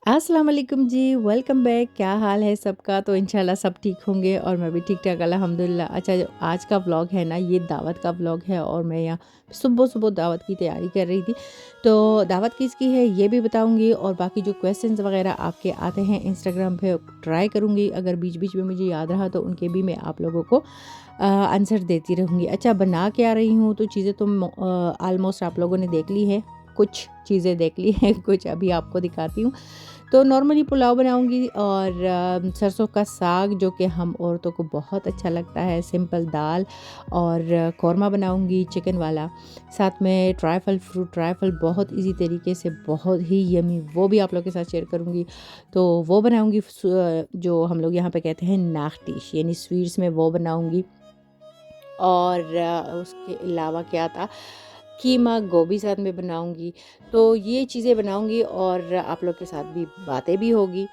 अस्सलाम वालेकुम जी, welcome back. क्या हाल है सबका? तो इंशाल्लाह सब ठीक होंगे और मैं भी ठीक-ठाक अल्हम्दुलिल्लाह। अच्छा, जो आज का व्लॉग है ना, ये दावत का व्लॉग है और मैं यहाँ सुबह-सुबह दावत की तैयारी कर रही थी। तो दावत किसकी है ये भी बताऊँगी और बाकी जो क्वेश्चंस वगैरह आपके आते हैं इंस्टाग्राम पे ट्राई करूँगी, अगर बीच-बीच में मुझे याद रहा तो उनके भी मैं आप लोगों को आंसर देती रहूँगी। अच्छा, बना क्या रही हूँ तो चीज़ें तो ऑलमोस्ट आप लोगों ने देख ली है, कुछ चीज़ें देख ली हैं, कुछ अभी आपको दिखाती हूँ। तो नॉर्मली पुलाव बनाऊँगी और सरसों का साग जो कि हम औरतों को बहुत अच्छा लगता है, सिंपल दाल और कौरमा बनाऊँगी चिकन वाला। साथ में ट्राइफल फ्रूट ट्राइफल बहुत ईज़ी तरीके से बहुत ही यम्मी वो भी आप लोगों के साथ शेयर करूँगी। तो वो बनाऊँगी जो हम लोग यहाँ पे कहते हैं नाख्तिश यानी स्वीट्स में वो बनाऊँगी। और उसके अलावा क्या था कीमा गोभी साथ में बनाऊँगी। तो ये चीज़ें बनाऊँगी और आप लोग के साथ भी बातें भी होगी।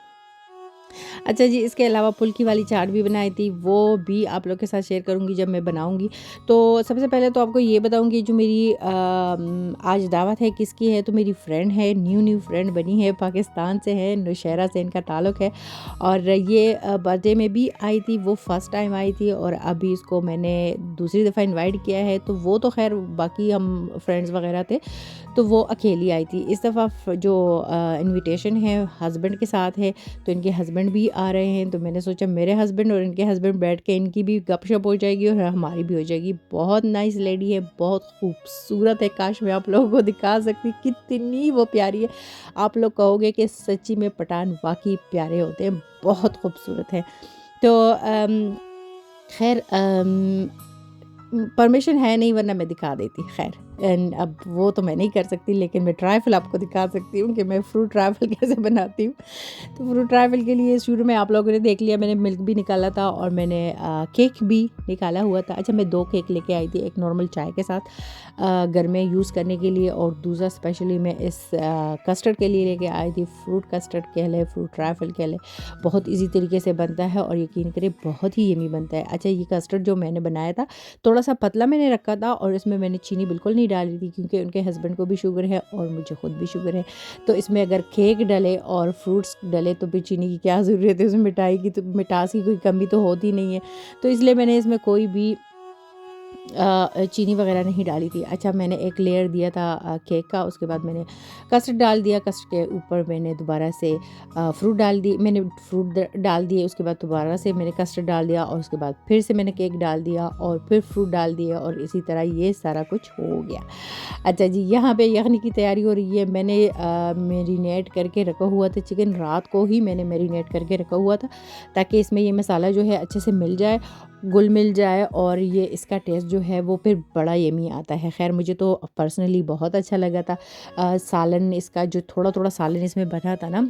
अच्छा जी, इसके अलावा फुल्की वाली चाट भी बनाई थी, वो भी आप लोग के साथ शेयर करूँगी जब मैं बनाऊँगी। तो सबसे पहले तो आपको ये बताऊँगी जो मेरी आज दावत है किसकी है, तो मेरी फ्रेंड है, न्यू फ्रेंड बनी है, पाकिस्तान से है, नौशहरा से इनका ताल्लुक़ है और ये बर्थडे में भी आई थी, वो फर्स्ट टाइम आई थी और अभी इसको मैंने दूसरी दफ़ा इनवाइट किया है, तो वो तो ख़ैर बाकी हम फ्रेंड्स वग़ैरह थे, तो वो अकेली आई थी। इस दफ़ा जो इनविटेशन है हस्बैंड के साथ है, तो इनके हस्बैंड भी आ रहे हैं, तो मैंने सोचा मेरे हस्बैंड और इनके हस्बैंड बैठ के इनकी भी गपशप हो जाएगी और हमारी भी हो जाएगी। बहुत नाइस लेडी है, बहुत खूबसूरत है, काश मैं आप लोगों को दिखा सकती कितनी वो प्यारी है। आप लोग कहोगे कि सच्ची में पठान वाक़ई प्यारे होते हैं, बहुत खूबसूरत हैं। तो खैर परमिशन है नहीं वरना मैं दिखा देती खैर एंड अब वो तो मैं नहीं कर सकती लेकिन मैं ट्राइफल आपको दिखा सकती हूँ कि मैं फ्रूट ट्राइफल कैसे बनाती हूँ। तो फ्रूट ट्राइफल के लिए शुरू में आप लोगों ने देख लिया मैंने मिल्क भी निकाला था और मैंने केक भी निकाला हुआ था। अच्छा, मैं 2 केक लेके आई थी, एक नॉर्मल चाय के साथ घर में यूज़ करने के लिए और दूसरा स्पेशली मैं इस कस्टर्ड के लिए लेके आई थी। फ्रूट कस्टर्ड कह लें, फ्रूट ट्राइफल कह लें, बहुत ईजी तरीके से बनता है और यकीन करें बहुत ही यमी बनता है। अच्छा, ये कस्टर्ड जो मैंने बनाया था थोड़ा सा पतला मैंने रखा था और इसमें मैंने चीनी बिल्कुल नहीं डाली थी क्योंकि उनके हस्बैंड को भी शुगर है और मुझे खुद भी शुगर है। तो इसमें अगर केक डले और फ्रूट्स डले तो फिर चीनी की क्या ज़रूरत है, उसमें मिठाई की तो मिठास की कोई कमी तो होती नहीं है। तो इसलिए मैंने इसमें कोई भी चीनी वगैरह नहीं डाली थी। अच्छा, मैंने एक लेयर दिया था केक का, उसके बाद मैंने कस्टर्ड डाल दिया, कस्टर्ड के ऊपर मैंने दोबारा से फ्रूट डाल दिए, उसके बाद दोबारा से मैंने कस्टर्ड डाल दिया और उसके बाद फिर से मैंने केक डाल दिया और फिर फ्रूट डाल दिया और इसी तरह ये सारा कुछ हो गया। अच्छा जी, यहाँ पे यखनी की तैयारी हो रही है। मैंने मैरिनेट करके रखा हुआ था चिकन, रात को ही मैंने मैरिनेट करके रखा हुआ था ताकि इसमें ये मसाला जो है अच्छे से मिल जाए, घुल मिल जाए और ये इसका टेस्ट जो है वो फिर बड़ा यमी आता है। ख़ैर मुझे तो पर्सनली बहुत अच्छा लगा था। सालन इसका जो थोड़ा-थोड़ा सालन इसमें बना था ना,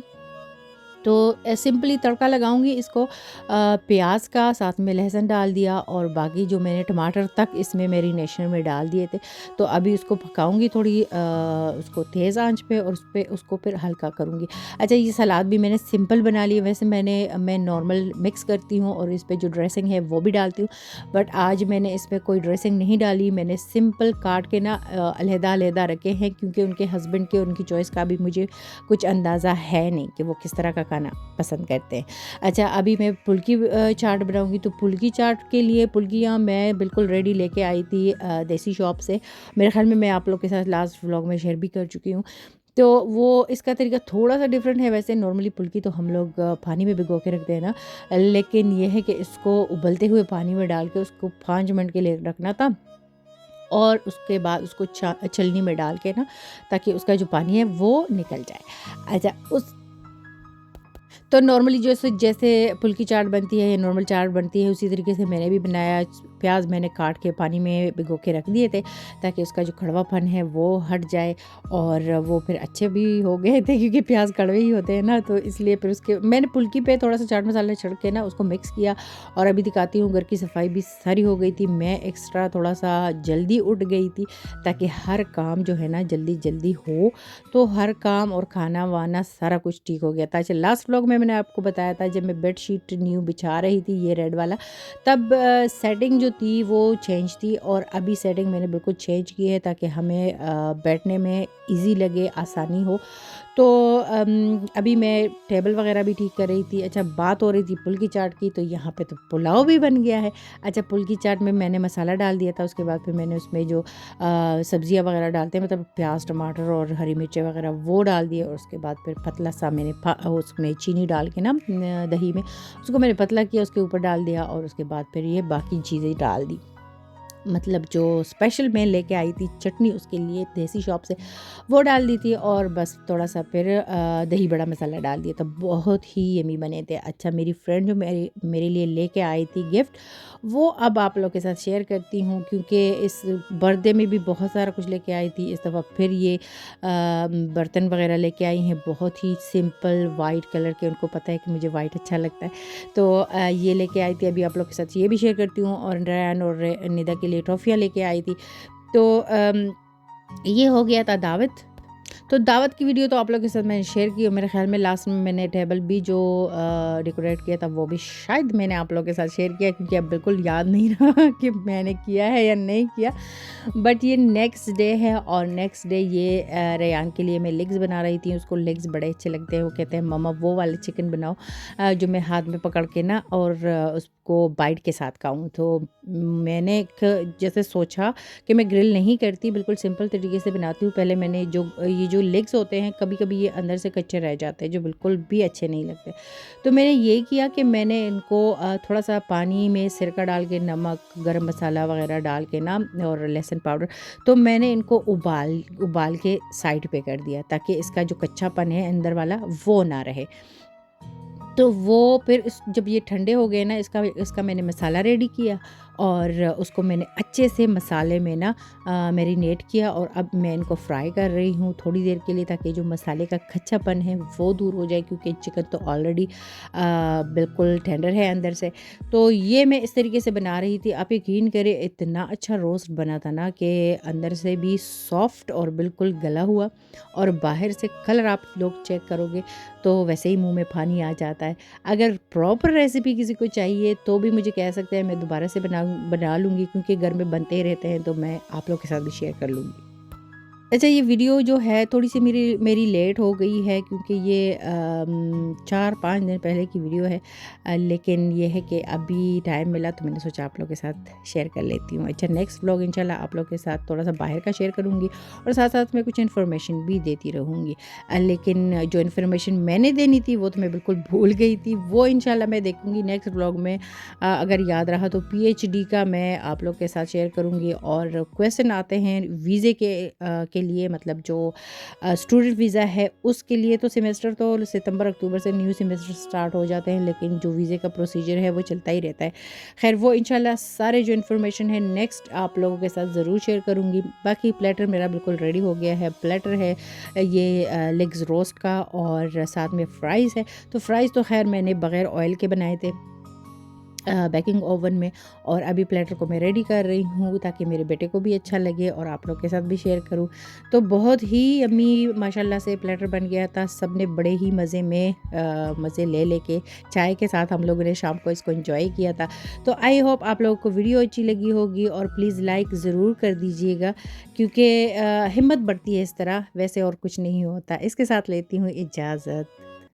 तो सिंपली तड़का लगाऊंगी इसको प्याज का, साथ में लहसुन डाल दिया और बाकी जो मैंने टमाटर तक इसमें मैरिनेशन में डाल दिए थे। तो अभी उसको पकाऊंगी थोड़ी उसको तेज़ आंच पे और उस पे उसको फिर हल्का करूंगी। अच्छा, ये सलाद भी मैंने सिंपल बना ली है, वैसे मैं नॉर्मल मिक्स करती हूँ और इस पे जो ड्रेसिंग है वो भी डालती हूँ, बट आज मैंने इस पर कोई ड्रेसिंग नहीं डाली। मैंने सिंपल काट के ना अलहदा रखे हैं क्योंकि उनके हस्बैंड के उनकी चॉइस का भी मुझे कुछ अंदाज़ा है नहीं कि वो किस तरह का खाना पसंद करते हैं। अच्छा, अभी मैं फुल्की चाट बनाऊँगी, तो फुल्की चाट के लिए फुल्कियाँ मैं बिल्कुल रेडी लेके आई थी देसी शॉप से। मेरे ख़्याल में मैं आप लोग के साथ लास्ट व्लॉग में शेयर भी कर चुकी हूँ। तो वो इसका तरीका थोड़ा-सा डिफरेंट है। वैसे नॉर्मली फुल्की तो हम लोग पानी में भिगो के रखते हैं ना, लेकिन ये है कि इसको उबलते हुए पानी में डाल के उसको 5 मिनट के लिए रखना था और उसके बाद उसको छलनी में डाल के ना, ताकि उसका जो पानी है वो निकल जाए। अच्छा, उस तो नॉर्मली जैसे जैसे फुल्की चाट बनती है या नॉर्मल चाट बनती है उसी तरीके से मैंने भी बनाया। प्याज मैंने काट के पानी में भिगो के रख दिए थे ताकि उसका जो कड़वापन है वो हट जाए और वो फिर अच्छे भी हो गए थे क्योंकि प्याज कड़वे ही होते हैं ना, तो इसलिए फिर उसके मैंने फुल्की पे थोड़ा सा चाट मसाला छिड़क के ना उसको मिक्स किया। और अभी दिखाती हूँ, घर की सफाई भी सारी हो गई थी। मैं एक्स्ट्रा थोड़ा सा जल्दी उठ गई थी ताकि हर काम जो है ना जल्दी जल्दी हो, तो हर काम और खाना वाना सारा कुछ ठीक हो गया था। अच्छा, लास्ट व्लॉग में मैंने आपको बताया था जब मैं बेडशीट न्यू बिछा रही थी ये रेड वाला, तब सेटिंग जो थी वो चेंज थी और अभी सेटिंग मैंने बिल्कुल चेंज की है ताकि हमें बैठने में इजी लगे, आसानी हो। तो अभी मैं टेबल वगैरह भी ठीक कर रही थी। अच्छा, बात हो रही थी पुल की चाट की, तो यहाँ पे तो पुलाव भी बन गया है। अच्छा, पुल की चाट में मैंने मसाला डाल दिया था, उसके बाद फिर मैंने उसमें जो सब्जियाँ वगैरह डालते हैं, मतलब प्याज टमाटर और हरी मिर्चें वगैरह, वो डाल दिए। और उसके बाद फिर पतला सा मैंने उसमें चीनी डाल के ना दही में उसको मैंने पतला किया, उसके ऊपर डाल दिया। और उसके बाद फिर ये बाकी चीज़ें डाल दी, मतलब जो स्पेशल मैं लेके आई थी चटनी, उसके लिए देसी शॉप से वो डाल दी थी। और बस थोड़ा सा फिर दही बड़ा मसाला डाल दिया था, बहुत ही यमी बने थे। अच्छा, मेरी फ्रेंड जो मेरे लिए लेके आई थी गिफ्ट, वो अब आप लोग के साथ शेयर करती हूँ, क्योंकि इस बर्थडे में भी बहुत सारा कुछ लेके आई थी। इस दफ़ा फिर ये बर्तन वगैरह लेके आई हैं, बहुत ही सिंपल वाइट कलर के। उनको पता है कि मुझे वाइट अच्छा लगता है, तो ये लेके आई थी। अभी आप लोग के साथ ये भी शेयर करती हूँ। और रैन और निदा के लिए टॉफ़ियाँ लेके आई थी। तो ये हो गया था दावत। तो दावत की वीडियो तो आप लोगों के साथ मैंने शेयर की, और मेरे ख़्याल में लास्ट में मैंने टेबल भी जो डेकोरेट किया था, वो भी शायद मैंने आप लोगों के साथ शेयर किया, क्योंकि अब बिल्कुल याद नहीं रहा कि मैंने किया है या नहीं किया। बट ये नेक्स्ट डे है, और नेक्स्ट डे ये रेयान के लिए मैं लेग्स बना रही थी। उसको लेग्स बड़े अच्छे लगते हैं, वो कहते हैं मम्मा वो वाले चिकन बनाओ जो मैं हाथ में पकड़ के ना और उसको बाइट के साथ खाऊं। तो मैंने जैसे सोचा कि मैं ग्रिल नहीं करती, बिल्कुल सिंपल तरीके से बनाती हूँ। पहले मैंने ये जो लेग्स होते हैं, कभी कभी ये अंदर से कच्चे रह जाते हैं, जो बिल्कुल भी अच्छे नहीं लगते। तो मैंने ये किया कि मैंने इनको थोड़ा सा पानी में सिरका डाल के, नमक, गरम मसाला वगैरह डाल के ना, और लहसुन पाउडर, तो मैंने इनको उबाल के साइड पे कर दिया, ताकि इसका जो कच्चापन है अंदर वाला वो ना रहे। तो वो फिर जब ये ठंडे हो गए ना, इसका इसका मैंने मसाला रेडी किया, और उसको मैंने अच्छे से मसाले में ना मैरिनेट किया। और अब मैं इनको फ्राई कर रही हूँ थोड़ी देर के लिए, ताकि जो मसाले का कच्चापन है वो दूर हो जाए, क्योंकि चिकन तो ऑलरेडी बिल्कुल टेंडर है अंदर से। तो ये मैं इस तरीके से बना रही थी। आप यकीन करें, इतना अच्छा रोस्ट बना था ना, कि अंदर से भी सॉफ्ट और बिल्कुल गला हुआ, और बाहर से कलर आप लोग चेक करोगे तो वैसे ही मुंह में पानी आ जाता है। अगर प्रॉपर रेसिपी किसी को चाहिए तो भी मुझे कह सकते हैं, मैं दोबारा से बना लूँगी, क्योंकि घर में बनते ही रहते हैं, तो मैं आप लोग के साथ भी शेयर कर लूँगी। अच्छा, ये वीडियो जो है थोड़ी-सी मेरी मेरी लेट हो गई है, क्योंकि ये 4-5 दिन पहले की वीडियो है। लेकिन ये है कि अभी टाइम मिला, तो मैंने सोचा आप लोग के साथ शेयर कर लेती हूँ। अच्छा, नेक्स्ट व्लॉग इंशाल्लाह आप लोग के साथ थोड़ा-सा बाहर का शेयर करूँगी, और साथ-साथ मैं कुछ इन्फॉर्मेशन भी देती रहूँगी। लेकिन जो इन्फॉर्मेशन मैंने देनी थी वो तो मैं बिल्कुल भूल गई थी, वो इंशाल्लाह मैं देखूँगी नेक्स्ट व्लॉग में। अगर याद रहा तो पीएचडी का मैं आप लोग के साथ शेयर करूँगी। और क्वेश्चन आते हैं वीज़े के लिए, मतलब जो स्टूडेंट वीज़ा है उसके लिए, तो सेमेस्टर तो सितंबर अक्टूबर से न्यू सेमेस्टर स्टार्ट हो जाते हैं, लेकिन जो वीज़े का प्रोसीजर है वो चलता ही रहता है। खैर, वो इंशाल्लाह सारे जो इन्फॉर्मेशन है नेक्स्ट आप लोगों के साथ ज़रूर शेयर करूँगी। बाकी प्लेटर मेरा बिल्कुल रेडी हो गया है। प्लेटर है ये लेग्स रोस्ट का, और साथ में फ़्राइज़ है। तो फ़्राइज़ तो खैर मैंने बग़ैर ऑयल के बनाए थे बेकिंग ओवन में। और अभी प्लेटर को मैं रेडी कर रही हूँ, ताकि मेरे बेटे को भी अच्छा लगे और आप लोग के साथ भी शेयर करूँ। तो बहुत ही यम्मी माशाल्लाह से प्लेटर बन गया था। सब ने बड़े ही मज़े में मज़े ले लेके चाय के साथ हम लोगों ने शाम को इसको एंजॉय किया था। तो आई होप आप लोगों को वीडियो अच्छी लगी होगी, और प्लीज़ लाइक ज़रूर कर दीजिएगा, क्योंकि हिम्मत बढ़ती है इस तरह, वैसे और कुछ नहीं होता। इसके साथ लेती हूँ इजाज़त।